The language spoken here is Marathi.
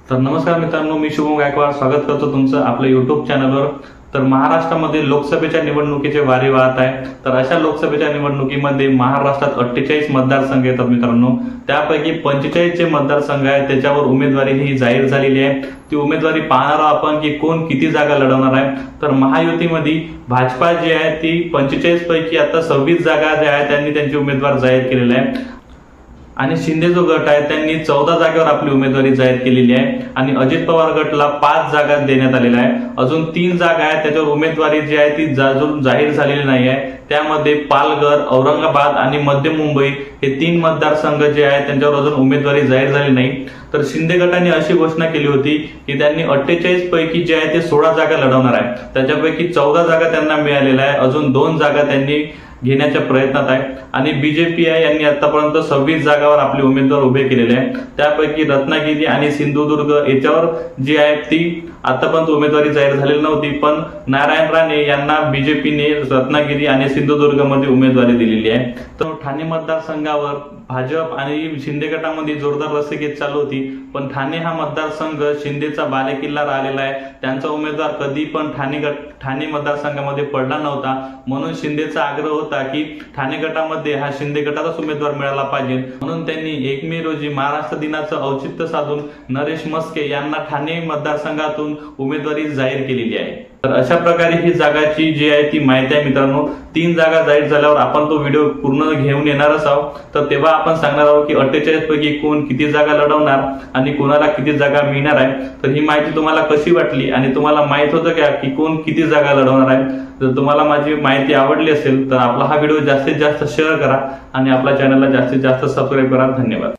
तर नमस्कार मित्रांनो, मी शुभम गायकवाड स्वागत करतो तुमचं आपल्या YouTube चॅनलवर। तर महाराष्ट्रामध्ये लोकसभेच्या निवडणुकीचे वारे वाहत आहे। तर अशा लोकसभेच्या निवडणुकीमध्ये महाराष्ट्रात 48 मतदारसंघ येतात मित्रांनो। त्यापैकी 45 जे मतदारसंघ आहेत त्याच्यावर उमेदवारी ही जाहीर झालेली आहे। ती उमेदवारी पाहणार आहोत आपण की कोण किती जागा लढवणार आहे। तर महायुतीमध्ये भाजपा जी आहे ती 45 पैकी आता 26 जागा ज्या आहेत त्यांनी त्यांचे उमेदवार जाहीर केलेले आहे आणि शिंदे जो गट आहे त्यांनी 14 जागेवर आपली उमेदवारी जाहीर केलेली आहे आणि अजित पवार गटला 5 जागा देण्यात आलेल्या आहे। अजून 3 जागा आहेत त्याच्यावर उमेदवारी जी आहे ती अजून जाहीर झालेली नाही आहे। त्यामध्ये पालघर, औरंगाबाद आणि मध्य मुंबई हे 3 मतदारसंघ जे आहेत त्यांच्यावर अजून उमेदवारी जाहीर झाली नाही। तर शिंदे गटाने अशी घोषणा केली होती की त्यांनी 48 पैकी जे आहे ते 16 जागा लढवणार आहे। त्याच्यापैकी 14 जागा त्यांना मिळालेल्या आहे, अजून 2 जागा त्यांनी घेण्याच्या प्रयत्नात आहे आणि बीजेपी यांनी आतापर्यंत 26 जागावर आपले उमेदवार उभे केलेले आहेत। त्यापैकी रत्नागिरी आणि सिंधुदुर्ग याच्यावर जी आहे ती आतापर्यंत उमेदवारी जाहीर झालेली नव्हती, पण नारायण राणे यांना बीजेपीने रत्नागिरी आणि सिंधुदुर्ग मध्ये उमेदवारी दिलेली आहे। तर ठाणे मतदारसंघावर भाजप आणि शिंदे गटामध्ये जोरदार रस्सीखेच चालू होती, पण ठाणे हा मतदारसंघ शिंदेचा बालेकिल्ला राहिलेला आहे। त्यांचा उमेदवार कधी पण ठाणे मतदारसंघामध्ये पडला नव्हता, म्हणून शिंदेचा आग्रह होता की ठाणे गटामध्ये हा शिंदे गटाचाच उमेदवार मिळाला पाहिजे। म्हणून त्यांनी 1 मे रोजी महाराष्ट्र दिनाचं औचित्य साधून नरेश मस्के यांना ठाणे मतदारसंघातून उमेदवारी जाहीर केलेली आहे। तर अशा प्रकारे ही जागाची जी आहे ती माहिती आहे मित्रांनो। 3 जागा जाहीर झाल्यावर आपण तो व्हिडिओ पूर्ण घेऊन येणारच आहोत। तर तेव्हा आपण सांगणार आहोत की 48 पैकी कोण किती जागा लढवणार आणि कोणाला किती जागा मिळणार आहे। तर ही माहिती तुम्हाला कशी वाटली आणि तुम्हाला माहित होतं का की कोण किती जागा लढवणार आहे? जर तुम्हाला माझी माहिती आवडली असेल तर आपला हा व्हिडिओ जास्तीत जास्त शेअर करा आणि आपल्या चॅनलला जास्तीत जास्त सबस्क्राईब करा। धन्यवाद।